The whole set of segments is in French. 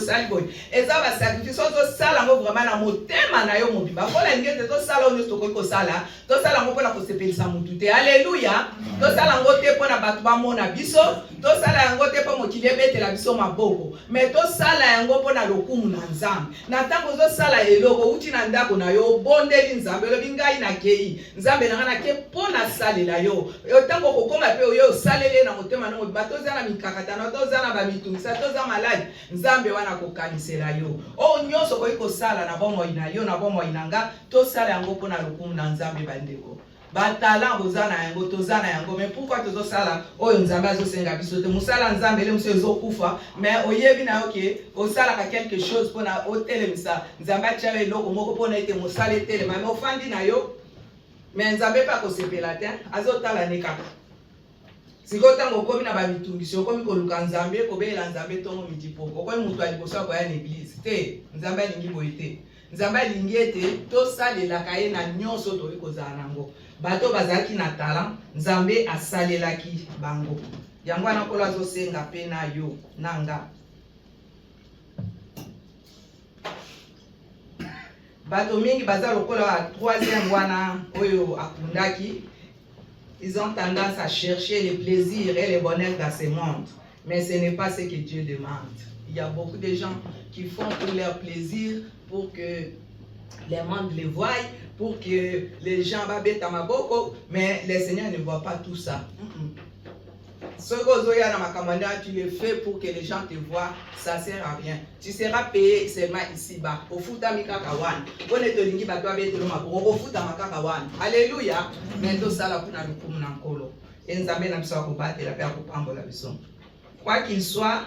sali boy. Eza ba sacrifice to sala ngo vraiment na motema na yo mobimba. Kola ngete to sala onyo to ko sala. To sala ngo pona ko sepelisa mutu te. Alléluia. To sala ngo te pona batu ba mona biso. To sala ngo te po mokili bete la biso maboko. Mais to sala ngo pona lokumu na nzambe. Na tango zo sala eloko uti na ndako na yo bondeli nzambe lo bingai na kei. Nzambe na ke pona salela yo. Yo tango ko koma pe yo salele na motema na mobimba to zana mikakatana to zana ba mitungisa to zana malade. Nzambe wana ko kanisela yo. O nyonso ko iko sala na bomo ina yo na bomo inanga to sala yango pona lokumu na nzambe bandeko. Batala bozana yango tozana yango mais pourquoi tozo sala oyo nzambe azo senga biso te musala nzambe le muso ezo kufa mais oyebi na yoke o sala ka quelque chose pona otelemisa nzambe achawe loko moko pona ete musala etelema mais ofandi na yo mais nzambe pa ko sepela te azo tala ne kaka siko tango komi na ba mitungiso komi ko luka nzambe ko bela nzambe tongo mitipoko ko mutu ali bosa ko ya l'église te nzambe alingi boyete nzambe alingi ete to salela kaye na nyonso to ikozala nango bato bazaki na talent nzambe asalelaki bango yango wana kola zo senga pe na yo nanga bato mingi baza lokola troisième wana oyo akundaki. Ils ont tendance à chercher les plaisirs et les bonheurs dans ce monde. Mais ce n'est pas ce que Dieu demande. Il y a beaucoup de gens qui font pour leur plaisir, pour que les mondes les voient, pour que les gens babet à maboko, mais le Seigneur ne voit pas tout ça. Ce que tu le fais pour que les gens te voient, ça ne sert à rien. Tu seras payé seulement ici-bas. Au futa mikakawan. On est lingi batwa bete loma au futa makakawan. Alléluia. Mais tout ça là pour nous comme nankolo. Et nous amène à ça pour battre la paix pour prendre la leçon. Quoi qu'il soit,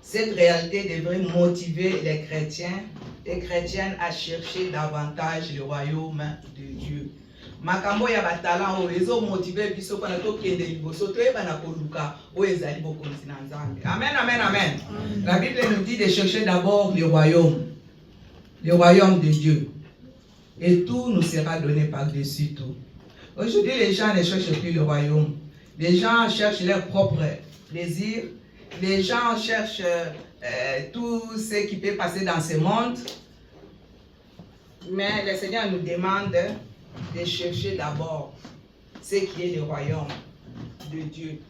cette réalité devrait motiver les chrétiens et chrétiennes à chercher davantage le royaume de Dieu. Makambo ya batala o ezo motiver biso pana to kende liboso to eba na koluka o ezali bokonzi na nzambe. Amen, amen, amen. La Bible nous dit de chercher d'abord le royaume de Dieu. Et tout nous sera donné par-dessus tout. Aujourd'hui, les gens ne cherchent plus le royaume. Les gens cherchent leur propre plaisir. Les gens cherchent tout ce qui peut passer dans ce monde. Mais le Seigneur nous demande de chercher d'abord ce qui est le royaume de Dieu.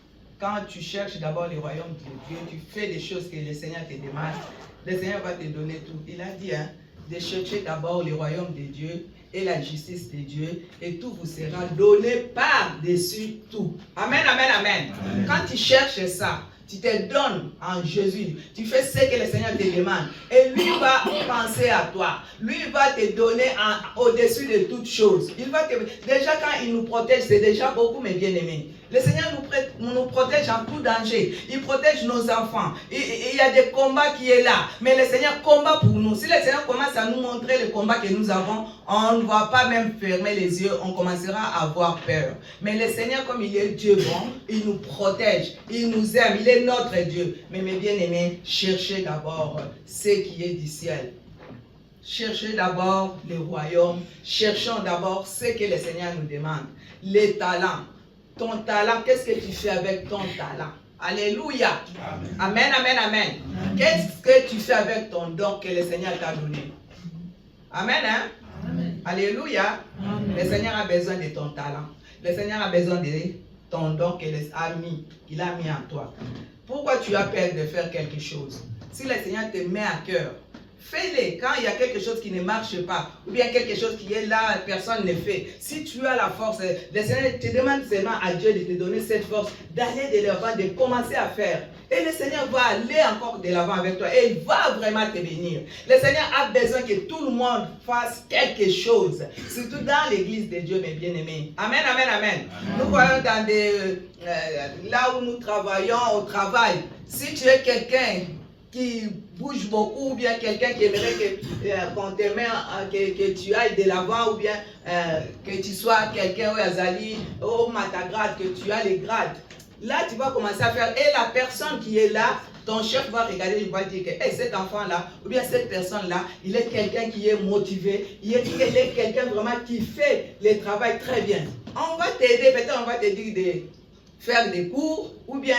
Quand tu cherches d'abord le royaume de Dieu, tu fais des choses que le Seigneur te demande, le Seigneur va te donner tout. Il a dit de chercher d'abord le royaume de Dieu et la justice de Dieu, et tout vous sera donné par-dessus tout. Amen, amen, amen. Amen. Quand tu cherches ça, tu te donnes en Jésus. Tu fais ce que le Seigneur te demande. Et lui va penser à toi. Lui va te donner au-dessus de toutes choses. Déjà quand il nous protège, c'est déjà beaucoup, mes bien-aimés. Le Seigneur nous protège en tout danger. Il protège nos enfants. Il y a des combats qui sont là. Mais le Seigneur combat pour nous. Si le Seigneur commence à nous montrer le combat que nous avons, on ne va pas même fermer les yeux. On commencera à avoir peur. Mais le Seigneur, comme il est Dieu bon, il nous protège. Il nous aime. Il est notre Dieu. Mais mes bien-aimés, cherchez d'abord ce qui est du ciel. Cherchez d'abord le royaume. Cherchons d'abord ce que le Seigneur nous demande. Les talents. Ton talent, qu'est-ce que tu fais avec ton talent? Alléluia. Amen, amen, amen. Qu'est-ce que tu fais avec ton don que le Seigneur t'a donné? Amen, hein? Amen. Alléluia. Amen. Le Seigneur a besoin de ton talent. Le Seigneur a besoin de ton don qu'il a mis en toi. Pourquoi tu as peur de faire quelque chose? Si le Seigneur te met à cœur, fais-le. Quand il y a quelque chose qui ne marche pas, ou bien quelque chose qui est là, personne ne fait. Si tu as la force, le Seigneur te demande seulement à Dieu de te donner cette force, d'aller de l'avant, de commencer à faire. Et le Seigneur va aller encore de l'avant avec toi. Et il va vraiment te bénir. Le Seigneur a besoin que tout le monde fasse quelque chose. Surtout dans l'église de Dieu, mes bien-aimés. Amen, amen, amen. Nous voyons dans là où nous travaillons, au travail. Si tu es quelqu'un qui bouge beaucoup, ou bien quelqu'un qui aimerait qu'on te mette, que tu ailles de l'avant, ou bien que tu sois quelqu'un où Azali, au matagrade, que tu as les grades. Là, tu vas commencer à faire, et la personne qui est là, ton chef va regarder, il va dire que hey, cet enfant-là, ou bien cette personne-là, il est quelqu'un qui est motivé, il est quelqu'un vraiment qui fait le travail très bien. On va t'aider, peut-être on va te dire de faire des cours, ou bien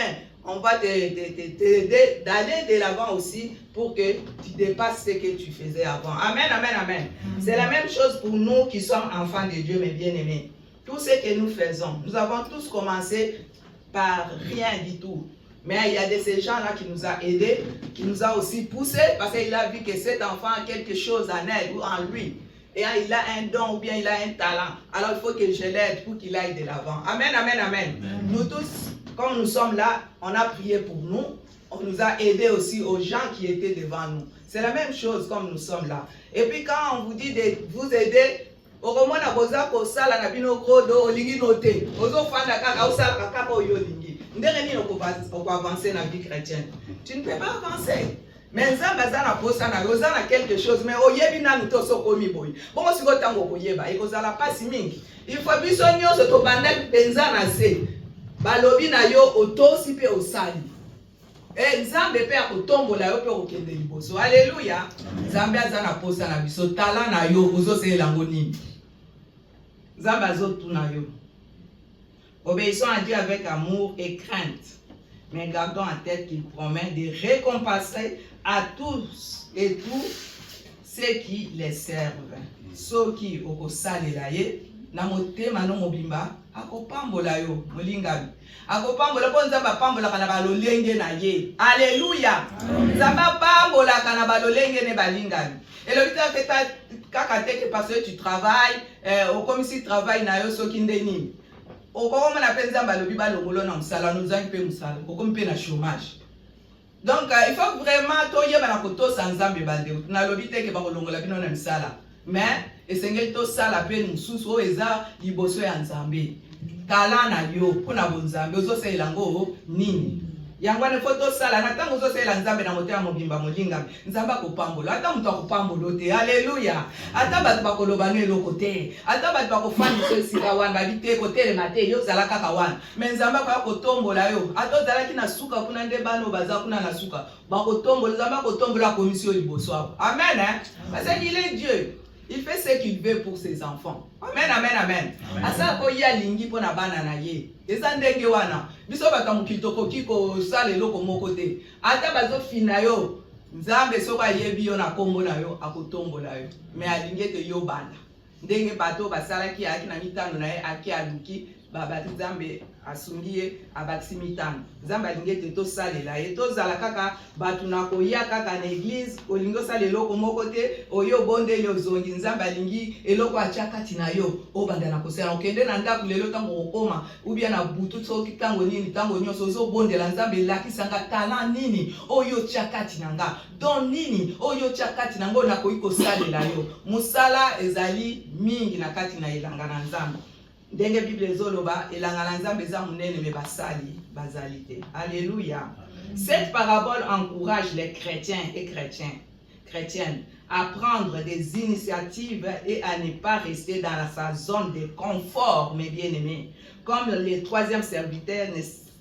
on va t'aider d'aller de l'avant aussi pour que tu dépasses ce que tu faisais avant. Amen, amen, amen. C'est la même chose pour nous qui sommes enfants de Dieu, mes bien-aimés. Tout ce que nous faisons, nous avons tous commencé par rien du tout. Mais il y a de ces gens-là qui nous a aidés, qui nous a aussi poussés, parce qu'il a vu que cet enfant a quelque chose en elle ou en lui. Et il a un don ou bien il a un talent. Alors il faut que je l'aide pour qu'il aille de l'avant. Amen, amen, amen. Nous tous, comme nous sommes là, on a prié pour nous. On nous a aidés aussi aux gens qui étaient devant nous. C'est la même chose comme nous sommes là. Et puis quand on vous dit de vous aider, au moment na boza ko sala na bino kodo olingi noté. Ozo fanda kaka osala kaka oyo lingi. Ndenge nini oko avancer na vie chrétienne. Tu ne peux pas avancer. Mais nzambe aza na posa na yo oza na quelque chose mais oyebi nanu to sokomi boyi. Bongo siko tango koyeba ekozala pasi mingi. Il faut biso nyonso to bandaki penza na se. Balobi na yo otosi pe osali. Nzambe pe akotombola yo pe okende liboso. Alléluia. Nzambe aza na posa na biso tala na yo ozoselela ngo nini. Nzambe azotuna yo. Obéissons à Dieu avec amour et crainte. Mais gardons en tête qu'il promet de récompenser à tous et tous ceux qui les servent. Ceux qui okosalela ye na motema no mobimba akopambola yo molingami. Akopambola po nzamba pambola kana balolenge na ye. Alléluia. Nzamba pambola kana balolenge ne balingami. Et le but c'est kaka teke parce que tu travailles au comme si travail na yo soki ndeni. Okoma na penza balobi balongolo na musala nous en pe musala. Okoma pe na chômage. Donc il faut vraiment toyeba na koto sanzambe bande. Na lobi teke ba kolongola bino na musala. Mais esengeli to sala pe mususu o eza liboso ya nzambe. Tala na yo pona bonzambe ozosela ngo nini. Yango ne foto sala na tango ozosela nzambe na motema mobimba molingami. Nzamba kopambola ata mutu akopambola te. Alléluia. Ata batu bakoloba no eloko te. Ata batu bakofani so sika wana babite kotele mate yo zala kaka wana. Mais nzamba kwa kotombola yo. Ata ozalaki na suka kuna nde bano baza kuna na suka. Bakotombola nzamba kotombola komisio liboso hapo. Amen hein. Parce qu'il est Dieu. Il fait ce qu'il veut pour ses enfants. Amen, amen, amen. Asa ko ya lingi po na bana na ye. Eza ndenge wana. Biso baka mukitoko kiko sale loko moko te. Ata bazo fina yo. Nzambe soko ayebi yo na kombo na yo akotombola yo. Mais alingi te yo bana. Ndenge bato basala ki aki na mitano na ye aki aluki baba Nzambe asungiye abakisi mitano. Nzambe alingi te to salela ye to zala kaka batu na koya kaka na église olingo sala eloko moko te oyo bonde yo zongi Nzambe alingi eloko achaka tina yo obanda na kosela okende na ndaku lelo tango okoma ubia na butu soki tango nini tango nyoso zo bonde la Nzambe lakisanga talent nini oyo chakati nanga don nini oyo chakati nango na koiko salela yo musala ezali mingi na kati na elanga na Nzambe. Ndenge Bible ezoloba elanga na Nzambe eza munene me basali bazali te. Alléluia. Cette parabole encourage les chrétiens et chrétiennes à prendre des initiatives et à ne pas rester dans sa zone de confort, mes bien-aimés. Comme le troisième serviteur,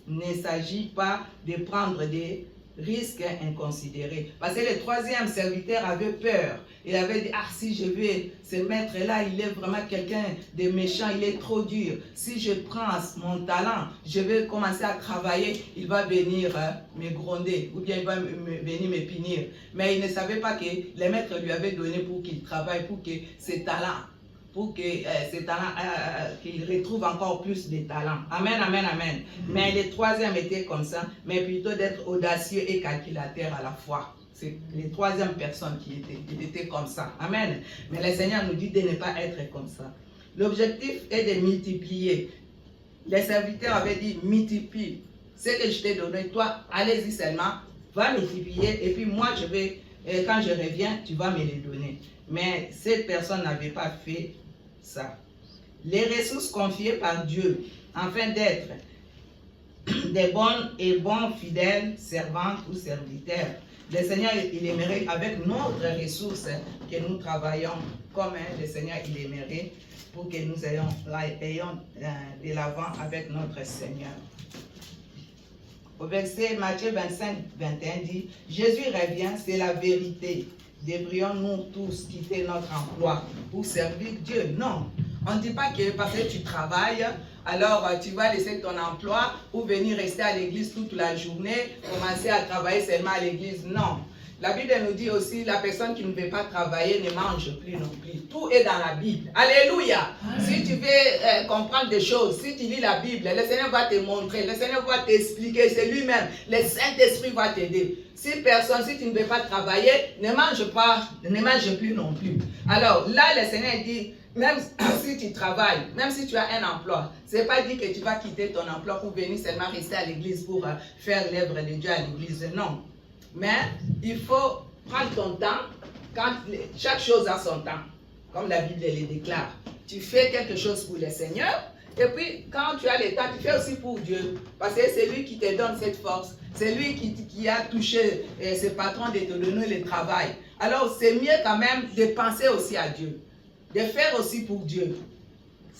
ne s'agit pas de prendre des risques inconsidérés. Parce que le troisième serviteur avait peur. Il avait dit, ah, si je vais, ce maître-là, il est vraiment quelqu'un de méchant, il est trop dur. Si je prends mon talent, je vais commencer à travailler, il va venir me gronder, ou bien il va venir me punir. Mais il ne savait pas que le maître lui avait donné pour qu'il travaille, pour que ses talents, qu'il retrouve encore plus de talent. Amen, amen, amen. Mais le troisième était comme ça, mais plutôt d'être audacieux et calculateur à la fois. C'est les troisième personnes qui étaient comme ça. Amen. Mais le Seigneur nous dit de ne pas être comme ça. L'objectif est de multiplier. Les serviteurs avaient dit multiplie. Ce que je t'ai donné, toi, allez-y seulement, va multiplier, et puis moi, je vais, quand je reviens, tu vas me les donner. Mais cette personne n'avait pas fait ça. Les ressources confiées par Dieu, afin d'être des bonnes et bons fidèles servantes ou serviteurs. Le Seigneur, il aimerait, avec notre ressources que nous travaillons comme le Seigneur, il aimerait pour que nous ayons de l'avant avec notre Seigneur. Au verset Matthieu 25-21 dit, Jésus revient, c'est la vérité. Devrions-nous tous quitter notre emploi pour servir Dieu? Non. On ne dit pas que parce que tu travailles, alors tu vas laisser ton emploi pour venir rester à l'église toute la journée, commencer à travailler seulement à l'église. Non. La Bible nous dit aussi, la personne qui ne veut pas travailler ne mange plus non plus. Tout est dans la Bible. Alléluia. Si tu veux comprendre des choses, si tu lis la Bible, le Seigneur va te montrer, le Seigneur va t'expliquer, c'est lui-même. Le Saint-Esprit va t'aider. Si tu ne veux pas travailler, ne mange plus non plus. Alors là, le Seigneur dit, même si tu travailles, même si tu as un emploi, ce n'est pas dit que tu vas quitter ton emploi pour venir seulement rester à l'église pour faire l'œuvre de Dieu à l'église. Non. Mais il faut prendre ton temps, chaque chose a son temps, comme la Bible le déclare. Tu fais quelque chose pour le Seigneur, et puis quand tu as le temps, tu fais aussi pour Dieu, parce que c'est lui qui te donne cette force, c'est lui qui a touché ses patrons de te donner le travail. Alors c'est mieux quand même de penser aussi à Dieu, de faire aussi pour Dieu.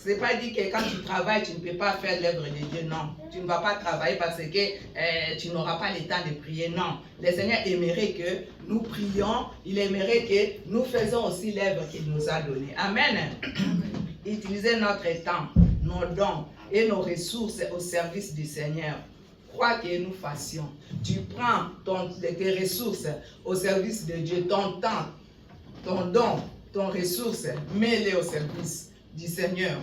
Ce n'est pas dit que quand tu travailles, tu ne peux pas faire l'œuvre de Dieu. Non, tu ne vas pas travailler parce que tu n'auras pas le temps de prier. Non, le Seigneur aimerait que nous prions. Il aimerait que nous faisons aussi l'œuvre qu'il nous a donnée. Amen. Utilisez notre temps, nos dons et nos ressources au service du Seigneur. Quoi que nous fassions, tu prends tes ressources au service de Dieu, ton temps, ton don, ton ressource, mets-les au service du Seigneur.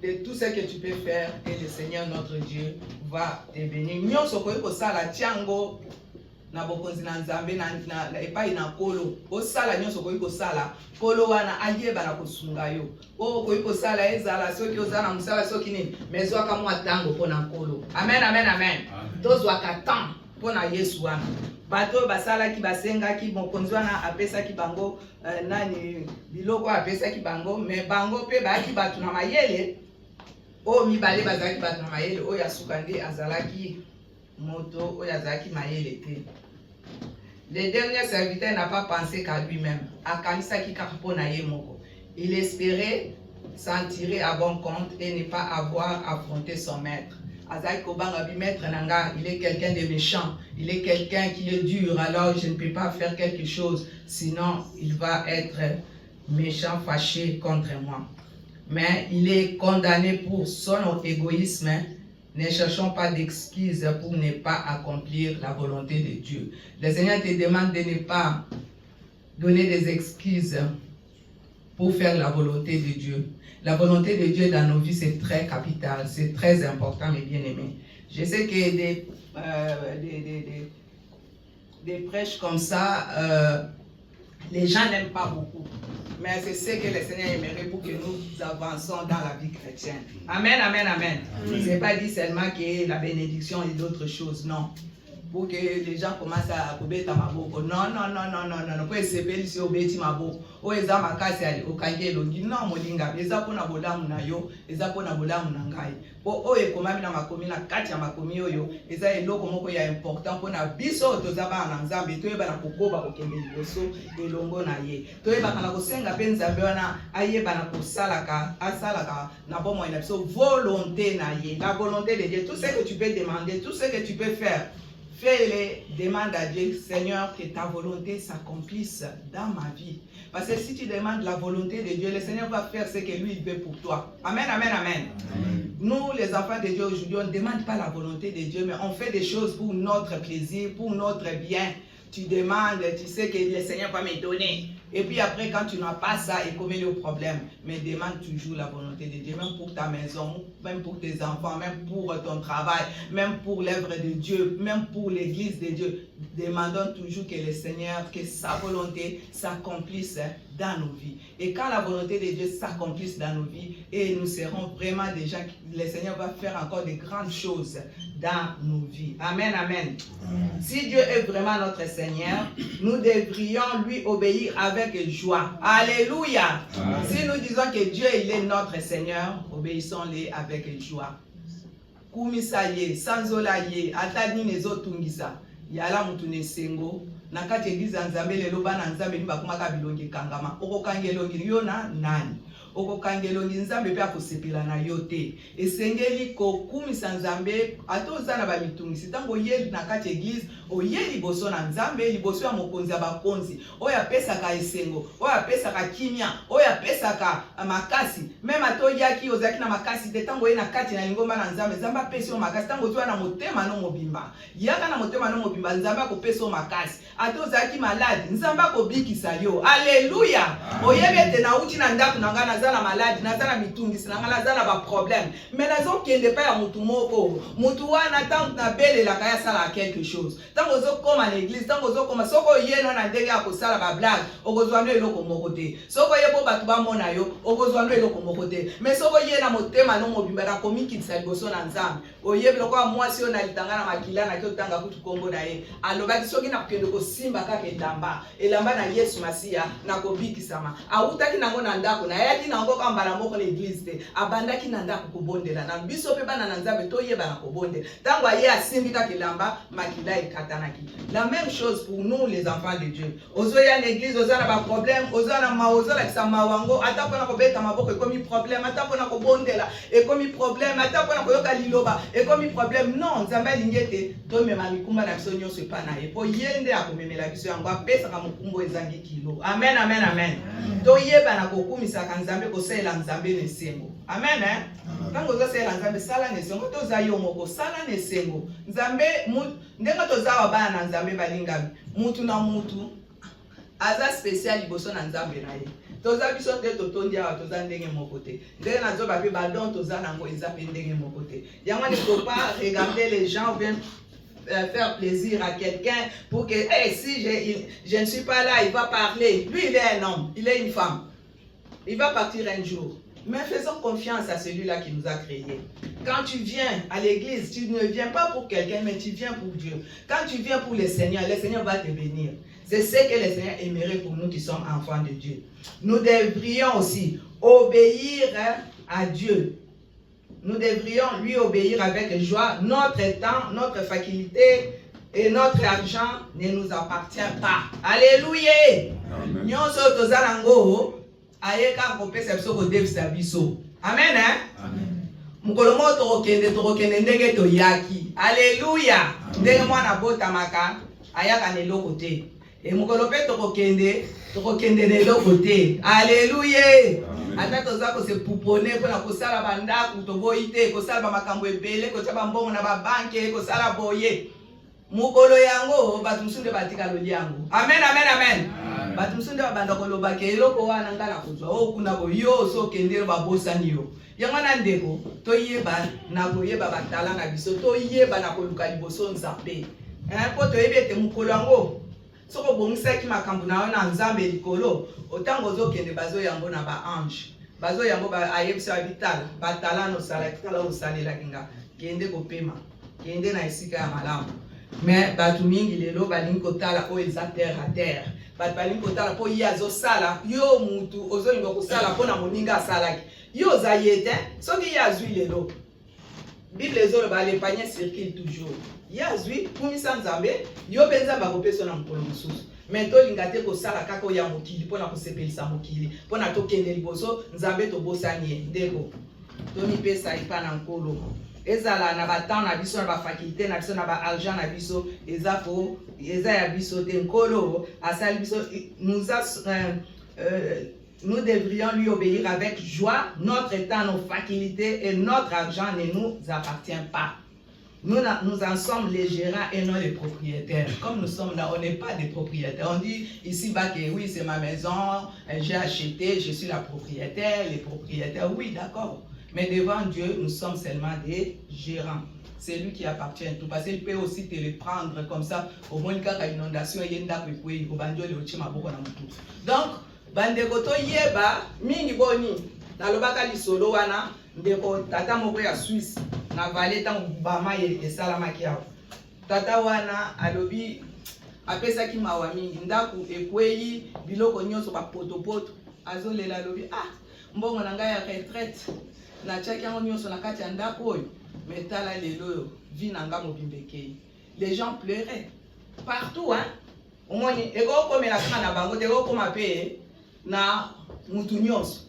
De tout ce que tu peux faire, et le Seigneur notre Dieu va te bénir. Nyonso koyi kosala tiango na bokonzi na nzambe na epai na kolo. Osala nyonso koyi kosala kolo wana ayeba na kosunga yo. O koyi kosala ezala soki ozala musala soki nini mezwaka mwa tango pona kolo. Amen, amen, amen. Tozwaka temps pona Yesu wana. Bato basalaki basengaki mokonzi wana apesaki bango nani biloko apesaki bango, mais bango pe baaki bato na mayele o mibale bazalaki bato na mayele o ya suka nde azalaki moto o azalaki mayele te. Le dernier serviteur n'a pas pensé qu'à lui-même, akanisaki kaka pona ye moko. Il espérait s'en tirer à bon compte et ne pas avoir affronté son maître. Il est quelqu'un de méchant, il est quelqu'un qui est dur, alors je ne peux pas faire quelque chose, sinon il va être méchant, fâché contre moi. Mais il est condamné pour son égoïsme. Ne cherchons pas d'excuses pour ne pas accomplir la volonté de Dieu. Le Seigneur te demande de ne pas donner des excuses pour faire la volonté de Dieu. La volonté de Dieu dans nos vies, c'est très capital, c'est très important, mes bien-aimés. Je sais que des prêches comme ça, les gens n'aiment pas beaucoup. Mais c'est ce que le Seigneur aimerait pour que nous avancions dans la vie chrétienne. Amen, amen, amen. Ce n'est pas dit seulement que la bénédiction et d'autres choses, non. Pour que les gens commencent à obéir à maboko. Non, non, non, non, non, non. Pour essayer si obéir à maboko. O eza makasi ali okange longi non molinga. Eza pona bolamu na yo, eza pona bolamu na ngai. Po o ekomami na makomi na kati ya makomi oyo, eza eloko moko ya important pona biso tozaba na nzambe toyeba na kokoba kokembe liboso elongo na ye. Toyeba kana kosenga pe nzambe wana ayeba na kosalaka, asalaka na bomoi na biso volonté na ye. La volonté de Dieu, tout ce que tu peux demander, tout ce que tu peux faire. Fais-les, demande à Dieu, Seigneur, que ta volonté s'accomplisse dans ma vie. Parce que si tu demandes la volonté de Dieu, le Seigneur va faire ce que lui il veut pour toi. Amen, amen, amen. Amen. Nous, les enfants de Dieu aujourd'hui, on ne demande pas la volonté de Dieu, mais on fait des choses pour notre plaisir, pour notre bien. Tu demandes, tu sais que le Seigneur va me donner. Et puis après, quand tu n'as pas ça, il commet le problème. Mais demande toujours la volonté de Dieu, même pour ta maison, même pour tes enfants, même pour ton travail, même pour l'œuvre de Dieu, même pour l'église de Dieu. Demandons toujours que le Seigneur, que sa volonté s'accomplisse dans nos vies. Et quand la volonté de Dieu s'accomplisse dans nos vies, et nous serons vraiment des gens, le Seigneur va faire encore de grandes choses dans nos vies. Amen, amen. Si Dieu est vraiment notre Seigneur, nous devrions lui obéir avec joie. Alléluia. Amen. Si nous disons que Dieu il est notre Seigneur, obéissons-le avec joie. Kumisaye, sanzolaye, atani nezotungisa. Yala mutune sengo. Nakati egiza nzambe lelo bana nzambe ni bakuma ka bilongi kangama. Oko kangelongi yona nani. okokangelongi nzambe mpe akosepela na yo te. Esengeli kokumisa nzambe ata oza na bamitungisi ntango oye na kati église oye liboso na nzambe liboso ya mokonzi ya bakonzi oyo apesaka esengo oyo apesaka kimia oyo apesaka makasi meme ata oyaki ozalaki na makasi te ntango oye na kati na lingomba na nzambe nzambe apesi yo makasi ntango ozwa na motema no mobimba yaka na motema no mobimba nzambe akopesa yo makasi ata ozalaki maladi nzambe akobikisa yo. Alleluya. Oyebi ete nauti na ndako na ngai naza na maladi naza na mitungisi na ngai naza na baproblème mais nazokende epai ya mutu moko mutu wana ntango nabelelaka ye asalaka quelque chose ntango ozokoma na église ntango ozokoma soki oyeno na ndenge ya kosala bablage okozwa no eloko moko te soki oye po bato bamona yo okozwa no eloko moko te mais soki oye na motema no mobimba na komikitisa liboso na nzambe oyebi lokola mwasi oyo nalitanga na makila naki otanga kutu kombo na ye alobaki soki nakokende kosimba kaka elamba na Yesu Masiya nakobikisama awutaki nango na ndako nayaki nango kambala moko na église te abandaki na ndako kobondela na biso mpe bana na nzambe toyeba na kobondela ntango aye asimbi kaka elamba makila ekatanaki. La même chose pour nous les enfants de Dieu. Ozoya na église oza na baproblème oza na ozolakisa mawango ata mpona kobeta maboko ekomi problème ata mpona kobondela ekomi problème ata mpona koyoka liloba ekomi problème. Non, nzambe alingi ete tomema mikumba na biso nyonso epa na ye po ye nde akomemela biso yango apesaka mokumba ezangi kilo. Amen, amen, amen. Toyeba na kokumisaka nzambe kosalela nzambe na esengo. Amen. Ntango ozosalela nzambe sala na esengo toza yo moko sala na esengo nzambe ndenge toza bana na nzambe balingami mutu na mutu aza spécial liboso na nzambe na ye toza biso te totondi awa toza ndenge moko te ndenge nazoba mpe badon toza nango eza mpe ndenge moko te yango ne faut pas regarder les gens viennent faire plaisir à quelqu'un pour que hey, si je ne suis pas là il va parler. Lui il est un homme, il est une femme, il va partir un jour. Mais faisons confiance à celui-là qui nous a créés. Quand tu viens à l'église, tu ne viens pas pour quelqu'un, mais tu viens pour Dieu. Quand tu viens pour le Seigneur va te bénir. C'est ce que le Seigneur aimerait pour nous qui sommes enfants de Dieu. Nous devrions aussi obéir à Dieu. Nous devrions lui obéir avec joie. Notre temps, notre faculté et notre argent ne nous appartient pas. Alléluia. Amen. Ayeka kopesa biso kodevisa biso. Amen. Mukolo mo tokokende ndenge toyaki. Alleluya. Ndenge mwana botamaka ayaka na eloko te. Mukolo pe tokokende na eloko te. Alleluya. Ata toza kose pupone mpona kosala bandaku toboyi te kosala bamakambo ebele kotia bambongo na babanke kosala boye. Mukolo yango bato musunde batika loliango. Amen, amen, amen. Bato musunde babanda koloba ke eloko wana ngala kuzwa okuna bo yo so kendelo babosani yo. Yango na ndeko toyeba na koyeba batala na biso toyeba na koluka liboso nzambe. Po toyebi ete mukolo yango soko bongisaki makambo na yo na nzambe likolo otango ozokende bazo yango na ba ange. Bazo yango ba ayebisa bitala batala no sala kitala osalela kinga kende kopema kende na esika ya malamu. Mais batu mingi lelo balingi kotala o eza terre à terre. Batu balingi kotala po ye azosala yo mutu ozolinga kosala po na moninga asalaki. Yo ozayete soki ye azwi lelo. Bible ezoloba le panier circule toujours. Ye azwi kumisa nzambe yo benza bakopesa na mokolo mosusu. Mais tolinga te kosala kaka ya mokili po na kosepelisa mokili po na tokende liboso nzambe tobosani ye ndeko. Toni pesa ipa na nkolo. Ezala na batemps na biso na ba faculté na biso na ba argent na biso eza ya biso te nkolo asali biso nous devrions lui obéir avec joie. Notre temps, nos facultés et notre argent ne nous appartient pas. Nous en sommes les gérants et non les propriétaires. Comme nous sommes là, on n'est pas des propriétaires. On dit ici-bas que oui, c'est ma maison, j'ai acheté, je suis la propriétaire, les propriétaires. Oui, d'accord. Mais devant Dieu, nous sommes seulement des gérants. C'est lui qui appartient à tout. Parce qu'il peut aussi te le prendre comme ça. Au moins, quand il y a une inondation, il y a une date pour il donc, bandeko to yeba mingi boni na lobaka lisolo wana ndeko tata moko ya Suisse na vale tango bama esala makiao. Tata wana alobi apesaki mawa mingi ndaku ekweyi biloko nyonso ba potopoto azolela alobi mbongo na ngai ya retraite na tchaki yango nyonso na kati ya ndako oyo metala lelo vi na nga mobimbekei. Les gens pleuraient partout omoni eko komela kana bango te eko koma pe na mutu nyonso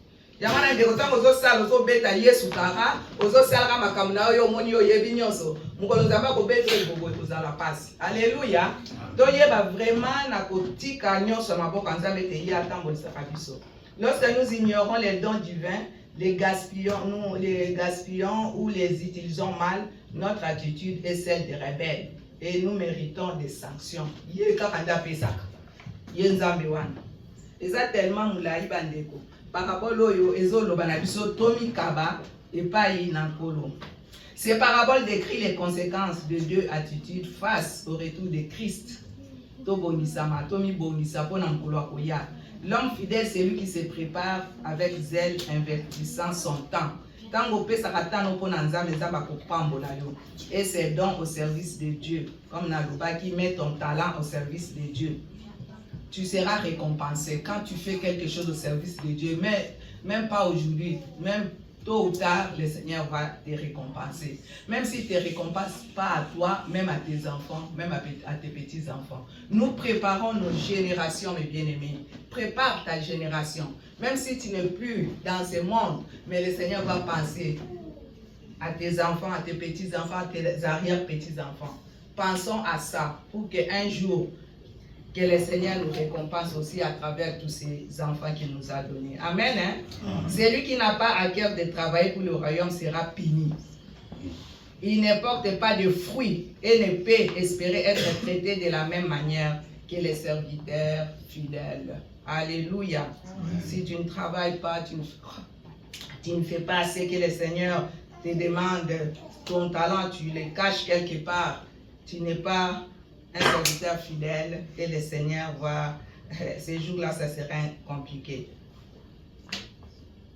Yamana ndeko tango ozosala ozobeta Yesu kaka ozosalaka makambo na yo omoni yo yebi nyonso mokolo nzambe akobeta eboboye kozala pasi. Alléluia. Toyeba vraiment na kotika nyonso ya maboko ya Nzambe te ye atambolisaka biso. Lorsque nous ignorons les dons divins, les gaspillons ou les utilisons mal, notre attitude est celle des rebelles et nous méritons des sanctions. Ye kaka nda pesaka. Ye Nzambe wana. Eza tellement moulayi bandeko. Par rapport oyo ezoloba na biso tomi kaba epai na nkolo. Ces paraboles décrivent les conséquences de deux attitudes face au retour de Christ. Tobonisama, tomi bonisa pona nkolo akoya. L'homme fidèle, c'est lui qui se prépare avec zèle, investissant son temps. Et ses dons au service de Dieu. Comme Nalouba qui met ton talent au service de Dieu. Tu seras récompensé quand tu fais quelque chose au service de Dieu. Mais même pas aujourd'hui, même tôt ou tard, le Seigneur va te récompenser. Même s'il ne te récompense pas à toi, même à tes enfants, même à tes petits-enfants. Nous préparons nos générations, mes bien-aimés. Prépare ta génération. Même si tu n'es plus dans ce monde, mais le Seigneur va penser à tes enfants, à tes petits-enfants, à tes arrière-petits-enfants. Pensons à ça pour qu'un jour, que le Seigneur nous récompense aussi à travers tous ces enfants qu'il nous a donnés. Amen. Hein? Celui qui n'a pas à cœur de travailler pour le royaume sera puni. Il ne porte pas de fruits et ne peut espérer être traité de la même manière que les serviteurs fidèles. Alléluia. Si tu ne travailles pas, tu ne fais pas ce que le Seigneur te demande, ton talent, tu le caches quelque part. Tu n'es pas un serviteur fidèle et le Seigneur va, ces jours-là, ça sera compliqué.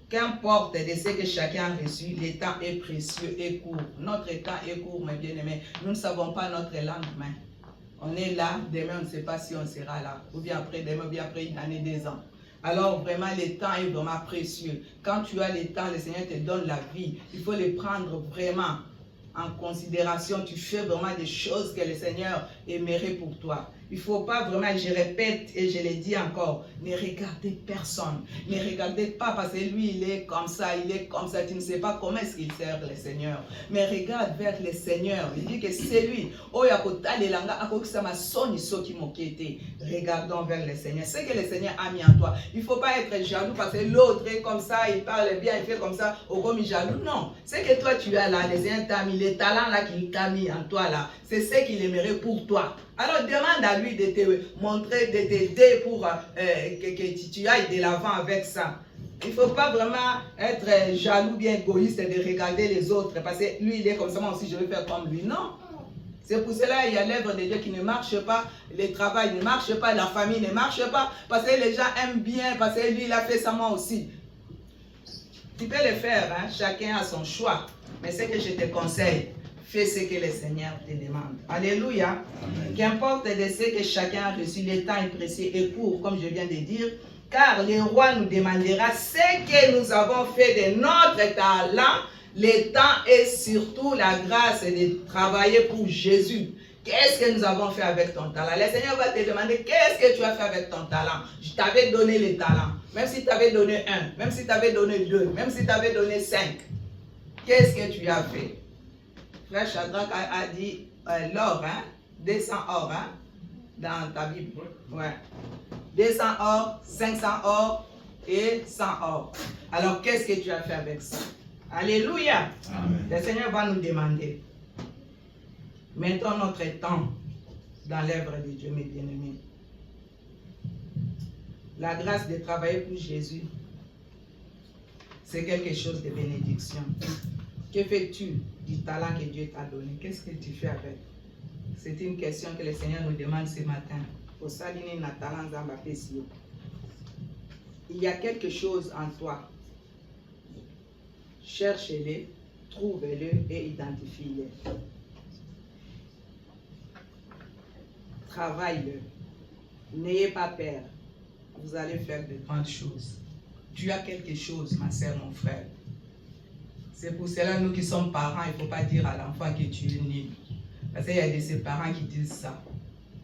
Qu'importe de ce que chacun a reçu, le temps est précieux et court. Notre temps est court, mes bien-aimés. Nous ne savons pas notre lendemain. On est là, demain on ne sait pas si on sera là. Ou bien après demain, ou bien après une année, 2 ans. Alors vraiment, le temps est vraiment précieux. Quand tu as le temps, le Seigneur te donne la vie. Il faut le prendre vraiment en considération. Tu fais vraiment des choses que le Seigneur aimerait pour toi. Il ne faut pas vraiment, je répète et je le dis encore, ne regardez personne. Ne regardez pas parce que lui, il est comme ça, tu ne sais pas comment est-ce qu'il sert le Seigneur. Mais regarde vers le Seigneur. Il dit que c'est lui. Regardons vers le Seigneur. C'est que le Seigneur a mis en toi. Il ne faut pas être jaloux parce que l'autre est comme ça, il parle bien, il fait comme ça, au comme jaloux. Non. C'est que toi, tu as là, le Seigneur t'a mis, les talents là qu'il t'a mis en toi là, c'est ce qu'il aimerait pour toi. Alors demande à lui de te montrer, de t'aider pour que tu ailles de l'avant avec ça. Il ne faut pas vraiment être jaloux, bien égoïste de regarder les autres parce que lui il est comme ça, moi aussi je vais faire comme lui. Non. C'est pour cela qu'il y a l'œuvre de Dieu qui ne marche pas, le travail ne marche pas, la famille ne marche pas parce que les gens aiment bien, parce que lui il a fait ça moi aussi. Tu peux le faire, hein? Chacun a son choix. Mais ce que je te conseille, fais ce que le Seigneur te demande. Alléluia. Qu'importe de ce que chacun a reçu, le temps est précieux et court, comme je viens de dire, car le roi nous demandera ce que nous avons fait de notre talent, le temps et surtout la grâce de travailler pour Jésus. Qu'est-ce que nous avons fait avec ton talent? Le Seigneur va te demander qu'est-ce que tu as fait avec ton talent. Je t'avais donné les talents. Même si tu avais donné 1, même si tu avais donné 2, même si tu avais donné 5. Qu'est-ce que tu as fait? Frère Shadrach a dit l'or, hein? 200 or, hein? Dans ta Bible. Ouais. 200 or, 500 or et 100 or. Alors qu'est-ce que tu as fait avec ça? Alléluia. Amen. Le Seigneur va nous demander. Mettons notre temps dans l'œuvre de Dieu, mes bien-aimés. La grâce de travailler pour Jésus, c'est quelque chose de bénédiction. Que fais-tu du talent que Dieu t'a donné? Qu'est-ce que tu fais avec? C'est une question que le Seigneur nous demande ce matin. Il y a quelque chose en toi. Cherchez-le, trouvez-le et identifiez-le. Travaille-le. N'ayez pas peur. Vous allez faire de grandes choses. Tu as quelque chose, ma sœur, mon frère. C'est pour cela, nous qui sommes parents, il ne faut pas dire à l'enfant que tu es nul. Parce qu'il y a de ces parents qui disent ça.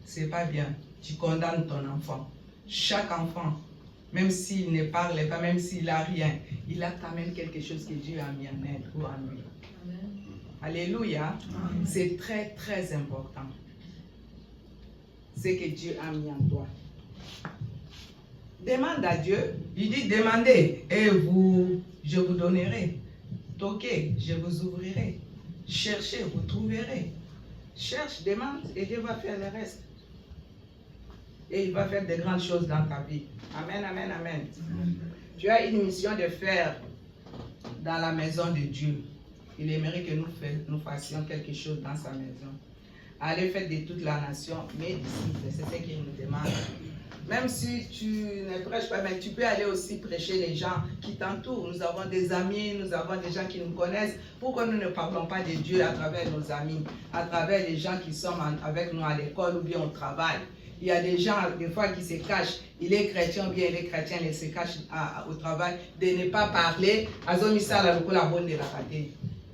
C'est pas bien. Tu condamnes ton enfant. Chaque enfant même s'il ne parle pas, même s'il n'a rien, il a quand même quelque chose que Dieu a mis en elle ou en lui. Amen. Alléluia. C'est très, très important. Ce que Dieu a mis en toi. Demande à Dieu. Il dit, demandez et je vous donnerai. Toquez, je vous ouvrirai. Cherchez, vous trouverez. Cherche, demande et Dieu va faire le reste. Et il va faire de grandes choses dans ta vie. Amen, amen, amen. Tu as une mission de faire dans la maison de Dieu. Il aimerait que nous fassions quelque chose dans sa maison. Allez faire de toute la nation, mes disciples, c'est ce qu'il nous demande. Même si tu ne prêches pas, mais tu peux aller aussi prêcher les gens qui t'entourent. Nous avons des amis, nous avons des gens qui nous connaissent. Pourquoi nous ne parlons pas de Dieu à travers nos amis, à travers les gens qui sont avec nous à l'école ou bien au travail? Il y a des gens, des fois, qui se cachent. Il est chrétien ou bien il est chrétien, il se cache au travail, de ne pas parler.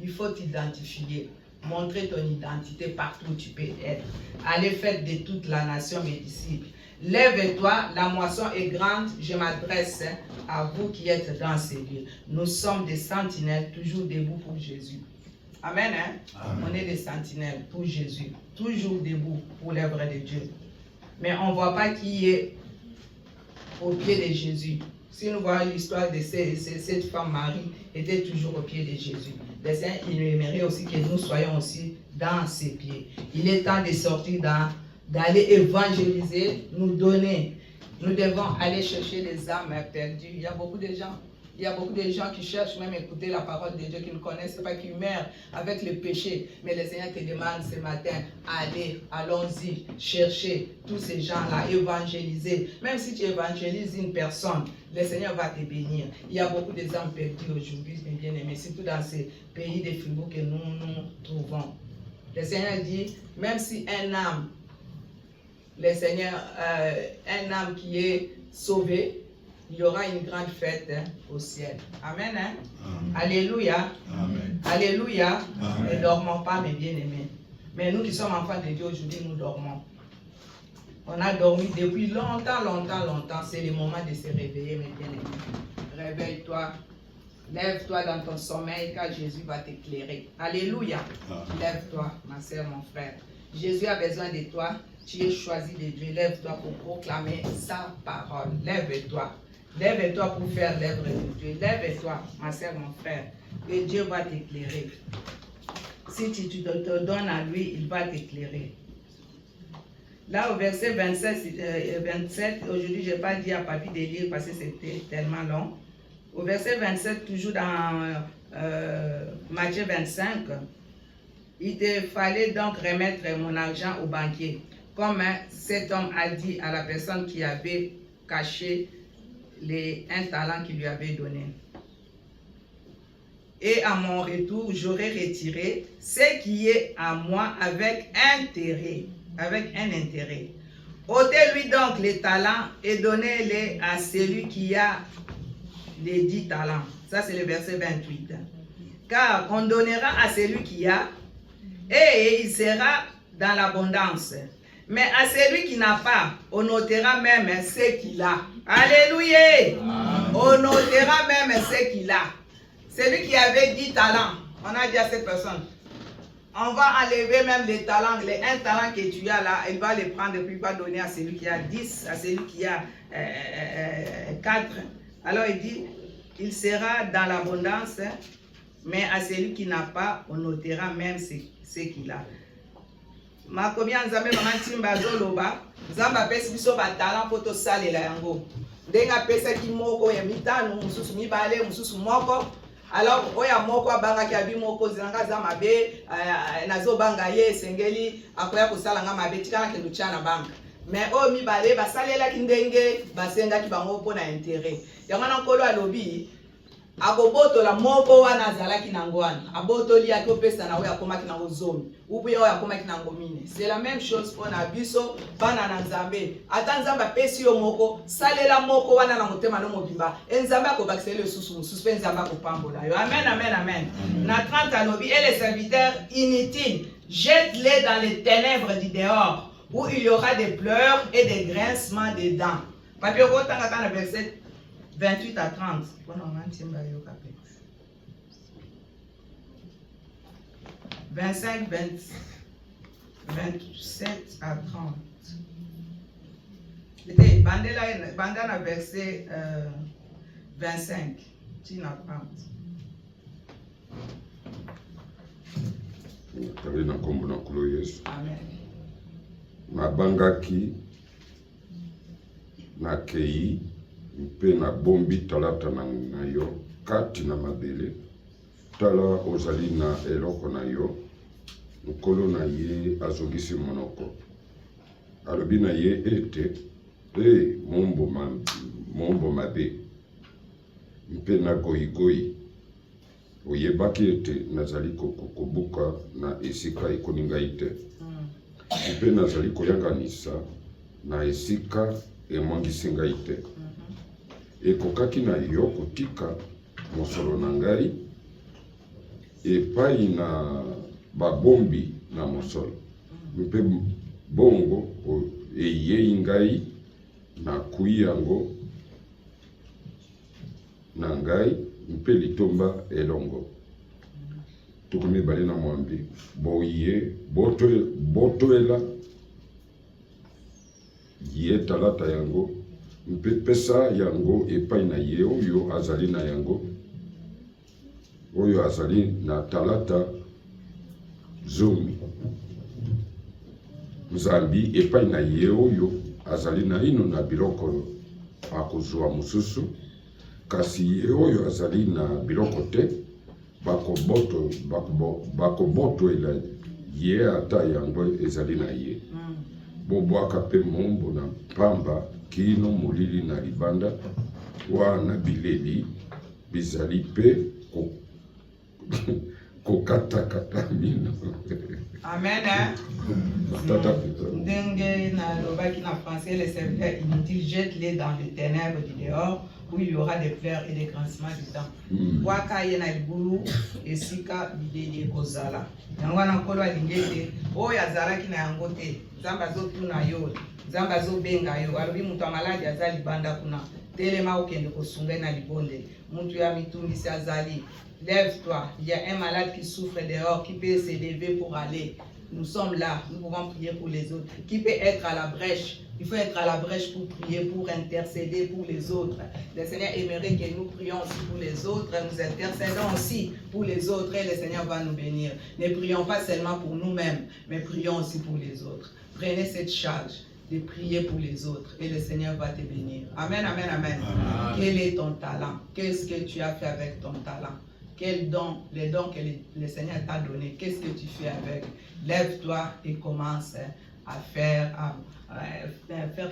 Il faut t'identifier. Montrer ton identité partout où tu peux être. Allez faire de toute la nation mes disciples. Lève-toi, la moisson est grande. Je m'adresse à vous qui êtes dans ces lieux. Nous sommes des sentinelles, toujours debout pour Jésus. Amen, hein? Amen. On est des sentinelles pour Jésus. Toujours debout pour l'œuvre de Dieu. Mais on ne voit pas qui est au pied de Jésus. Si nous voyons l'histoire de cette femme Marie, était toujours au pied de Jésus. Le Seigneur, il aimerait aussi que nous soyons aussi dans ses pieds. Il est temps de sortir d'aller évangéliser, nous donner. Nous devons aller chercher les âmes perdues. Il y a beaucoup de gens qui cherchent même à écouter la parole de Dieu, qui ne connaissent pas, qui meurent avec le péché. Mais le Seigneur te demande ce matin, allons-y, chercher tous ces gens-là, évangéliser. Même si tu évangélises une personne, le Seigneur va te bénir. Il y a beaucoup d'âmes perdues aujourd'hui, mes bien-aimés, surtout dans ces pays de Fribourg que nous nous trouvons. Le Seigneur dit, même si un âme, le Seigneur, un âme qui est sauvé, il y aura une grande fête au ciel. Amen. Hein? Amen. Alléluia. Amen. Alléluia. Amen. Ne dormons pas, mes bien-aimés. Mais nous qui sommes enfants de Dieu, aujourd'hui, nous dormons. On a dormi depuis longtemps, longtemps, longtemps. C'est le moment de se réveiller, mes bien-aimés. Réveille-toi. Lève-toi dans ton sommeil, car Jésus va t'éclairer. Alléluia. Lève-toi, ma sœur, mon frère. Jésus a besoin de toi. Tu es choisi de Dieu. Lève-toi pour proclamer sa parole. Lève-toi. Lève-toi pour faire l'œuvre de Dieu. Lève-toi, ma sœur, mon frère. Et Dieu va t'éclairer. Si tu te donnes à lui, il va t'éclairer. Là, au verset 27, aujourd'hui, je n'ai pas dit à Papi de lire parce que c'était tellement long. Au verset 27, toujours dans Matthieu 25, il te fallait donc remettre mon argent au banquier, comme cet homme a dit à la personne qui avait caché un talent qu'il lui avait donné. Et à mon retour, j'aurai retiré ce qui est à moi avec intérêt. Avec un intérêt. Ôtez-lui donc les talents et donnez-les à celui qui a les 10 talents. Ça, c'est le verset 28. Car on donnera à celui qui a, et il sera dans l'abondance. Mais à celui qui n'a pas, on notera même ce qu'il a. Alléluia! On notera même ce qu'il a. Celui qui avait 10 talents, on a dit à cette personne, on va enlever même les talents, les 1 talent que tu as là, il va les prendre et puis il va donner à celui qui a 10, à celui qui a 4. Alors il dit, il sera dans l'abondance, mais à celui qui n'a pas, on notera même ce qu'il a. Makomi nzambe mama timba zoloba, nzamba pesi biso ba talent poto salela yango. Ndenga pesa ki moko ya mitano, mususu mibale, mususu moko. Alors oya moko abanga ki abi moko zanga za mabe, nazo banga ye sengeli akoya kosala nga mabe tikana ke luchana banga. Mais o mibale basalela ki ndenge basenga ki bango pona intérêt. Yango na nkolo alobi akobotola moko wana azalaki nango wana abotoli akopesa na oyo akomaki nango zomi ubuya oyo akomaki nango mine. C'est la même chose mpona biso bana na nzambe. Ata nzambe apesi yo moko salela moko wana na motema no mobimba nzambe akobakisela lisusu mosusu mpe nzambe akopambola yo. Amen, amen, amen. Na 30 alobi et les serviteurs inutiles jette-les dans les ténèbres du dehors où il y aura des pleurs et des grincements des dents. Papier kotanga kana verset 28 à 30. 25, 27 à 30. C'était Bandana verset 25. Tina 30. Amen. Nabangaki nakei mpe na bombi talata na yo kati na mabele tala ozali na eloko na yo nkolo na ye azongisi monoko alobi na ye ete mombo mabe mpe na goyigoyi oyebaki ete nazali kobuka na esika ekoni ngai te mpe nazali koyanganisa na esika emwangisi ngai te ekokaki na yo kotika mosolo na ngai epai na babombi na mosolo mpe bongo eyei ngai na kui yango na ngai mpe litomba elongo tukumi bali na mwambi boye botoela ye talata yango mpe pesa yango epai na ye oyo azali na yango oyo azali na talata zomi nzambi epai na ye oyo azali na ino na biloko akozwa mosusu kasi ye oyo azali na biloko te bakobotwela ye ata yango ezali na ye bobwaka mpe mombo na pamba kino molili na libanda wana bileli bizali mpe kokatakata mino. Amen. Dengue na lobaki na français, les serviteurs inutiles, jette-les dans les ténèbres du dehors, où il y aura des pleurs et des grincements dedans. Waka ye na libulu esika bideli kozala. Yango na nkolo alingete oyo azalaki na yango te. Nzambe azotuna yo, Nzambe azobenga yo. Alobi mutu amaladi aza libanda kuna. Telema okende kosunga na libonde. Mutu ya mitumbisi azali. Lève-toi, il y a un malade qui souffre dehors, qui peut se lever pour aller. Nous sommes là, nous pouvons prier pour les autres. Qui peut être à la brèche? Il faut être à la brèche pour prier, pour intercéder pour les autres. Le Seigneur aimerait que nous prions aussi pour les autres, nous intercédons aussi pour les autres et le Seigneur va nous bénir. Ne prions pas seulement pour nous-mêmes, mais prions aussi pour les autres. Prenez cette charge de prier pour les autres et le Seigneur va te bénir. Amen, amen, amen. Quel est ton talent? Qu'est-ce que tu as fait avec ton talent? Quels dons, les dons que le Seigneur t'a donné, qu'est-ce que tu fais avec? Lève-toi et commence à faire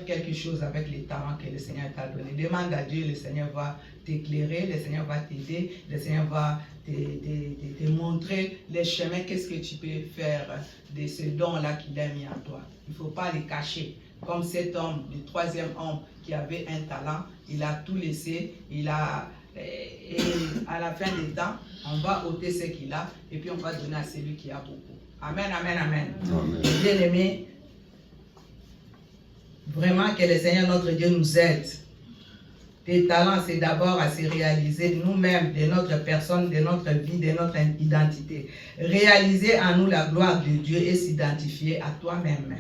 quelque chose avec les talents que le Seigneur t'a donné. Demande à Dieu, le Seigneur va t'éclairer, le Seigneur va t'aider, le Seigneur va te montrer les chemins, qu'est-ce que tu peux faire de ce don-là qu'il a mis en toi. Il ne faut pas les cacher. Comme cet homme, le troisième homme qui avait un talent, il a tout laissé, et à la fin des temps, on va ôter ce qu'il a et puis on va donner à celui qui a beaucoup. Amen, amen, amen. Bien-aimés, vraiment que le Seigneur notre Dieu nous aide. Tes talents, c'est d'abord à se réaliser nous-mêmes, de notre personne, de notre vie, de notre identité. Réaliser en nous la gloire de Dieu et s'identifier à toi-même.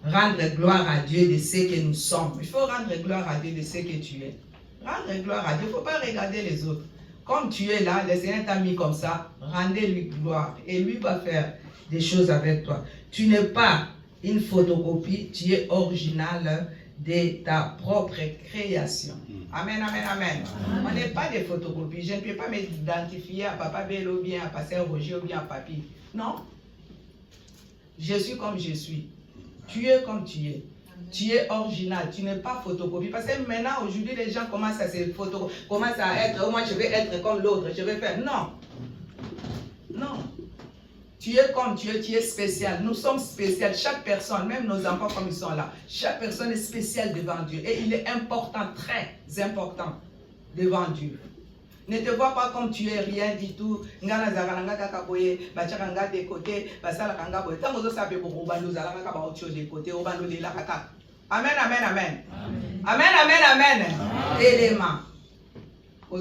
Rendre gloire à Dieu de ce que nous sommes. Il faut rendre gloire à Dieu de ce que tu es. Rendre gloire à Dieu. Il ne faut pas regarder les autres. Comme tu es là, le Seigneur t'a mis comme ça, rendez-lui gloire. Et lui va faire des choses avec toi. Tu n'es pas une photocopie, tu es original de ta propre création. Amen, amen, amen. On n'est pas des photocopies. Je ne peux pas m'identifier à Papa Bello ou bien à Pasteur Roger ou bien à Papi. Non. Je suis comme je suis. Tu es comme tu es. Tu es original, tu n'es pas photocopie. Parce que maintenant, aujourd'hui, les gens commencent à se commencent à être, oh, moi je vais être comme l'autre, je vais faire. Non. Non. Tu es comme tu es spécial. Nous sommes spéciaux. Chaque personne, même nos enfants comme ils sont là, chaque personne est spéciale devant Dieu. Et il est important, très important, devant Dieu. Ne te vois pas comme tu es rien du tout. Ngana zagalanga kakaboye, bachakanga de côté, basala kanga boye. Tango zo sape boko bando zalanga ka ba autre chose de côté, obando lela kaka. Amen, amen, amen. Amen. Amen, amen, amen. Élément.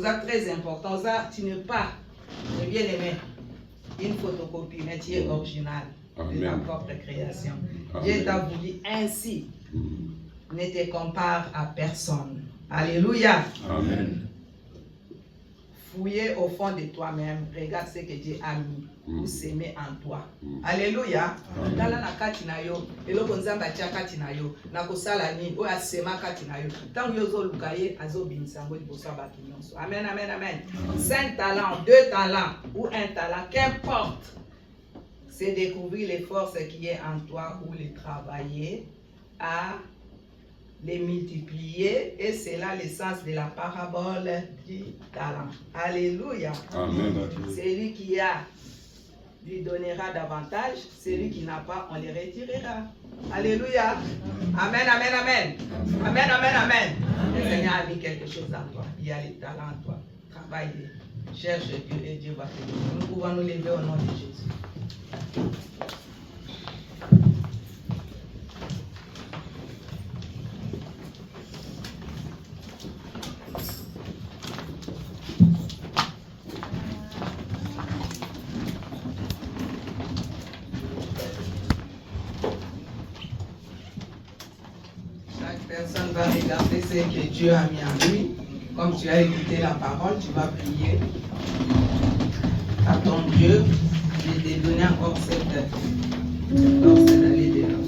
Ça très important. Ça, tu n'es pas, bien aimé, une photocopie, mais tu es original de ta propre création. Dieu t'a voulu ainsi. Ne te compare à personne. Alléluia. Amen. Fouiller au fond de toi-même, regarde ce que Dieu a mis pour s'aimer en toi. Alléluia. Tala na kati na yo, eloko nzambe atia kati na yo, na kosala nini, oyo asema kati na yo. Tango yo ozoluka ye, azobimisa yango liboso ya bato nyonso. Amen, amen, amen. 5 talents, 2 talents ou 1 talent, qu'importe. C'est découvrir les forces qui est en toi ou les travailler à les multiplier, et c'est là l'essence de la parabole du talent. Alléluia. Amen. Celui qui a lui donnera davantage, celui qui n'a pas, on les retirera. Alléluia. Amen, amen, amen. Amen, amen, amen. Le Seigneur a mis quelque chose en toi. Il y a les talents en toi. Travaille, cherche Dieu et Dieu va te donner. Nous pouvons nous lever au nom de Jésus. Personne va regarder ce que Dieu a mis en lui. Comme tu as écouté la parole, tu vas prier à ton Dieu de te donner encore cette force d'aller de l'avant.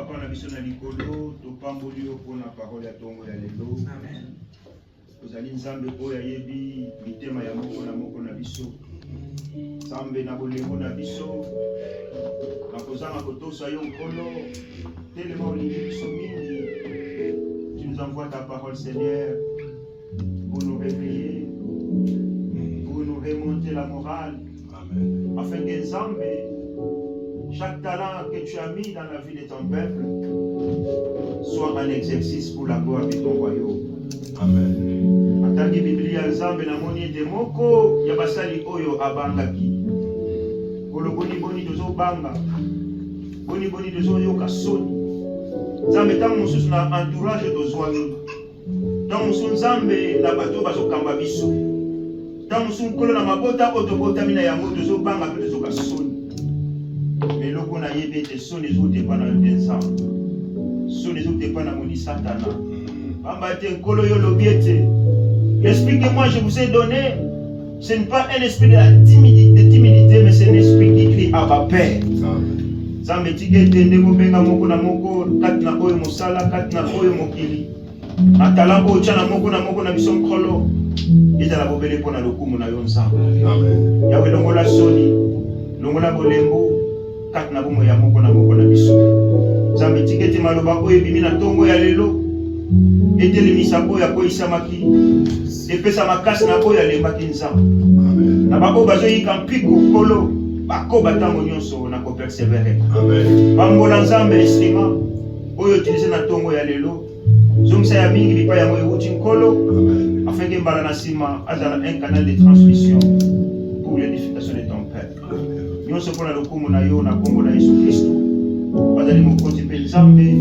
papa na biso na likolo topamboli yo mpona parole ya tongo ya lelo. Amen. Ozali nzambe oyo ayebi mitema ya moko na biso. Nzambe na bolembo na biso nakozanga kotosa yo nkolo tellement olingi biso mingi. Tu nous envoies ta parole, Seigneur, pour nous réveiller, pour nous remonter la morale. Amen. Afin que Nzambe, chaque talent que tu as mis dans la vie de ton peuple soit un exercice pour la gloire de ton royaume. Amen. Atangi Biblia Nzambe na moni ete moko ya basali oyo abangaki. Kolo boni tozo banga. Boni tozo yoka soni. Nzambe tango mosusu na entourage tozwami. Tango mosusu Nzambe na bato bazokamba biso. Tango mosusu nkolo na mabota oyo tobotami na yango tozobanga mpe tozoka soni. Meloko na yebi ete soni ezotepa na yo te Nzambe. Soni ezotepa na moni Satana. Pamba ete nkolo yo lobi ete l'esprit que moi je vous ai donné, ce n'est pas un esprit de timidité, mais c'est un esprit qui crie à ma Père. Nzambe tika ete ndenge obenga moko na moko kati na oyo mosala kati na oyo mokili atala oyo tia na moko na biso nkolo ezala bobele mpo na lokumu na yo Nzambe. Yawe longola soni longola bolembo kati na bomoi ya moko na biso. Nzambe tika ete maloba oyo ebimi na ntongo ya lelo etelemisa oyo akoyisamaki epesa makasi na oyo alembaki Nzambe. Na baoyo bazoyika mpiko nkolo bakoba ntango nyonso na kopersevere. Bambola Nzambe esima oyo utilize na ntongo ya lelo zongisa ya mingi bipai yango ewuti nkolo afin ke mbala na nsima azala un canal de transmission pour l'édification de ton peuple. Nyonso mpona lokumu na yo na kombo na Yesu Kristo bazali mokonzi mpe Nzambe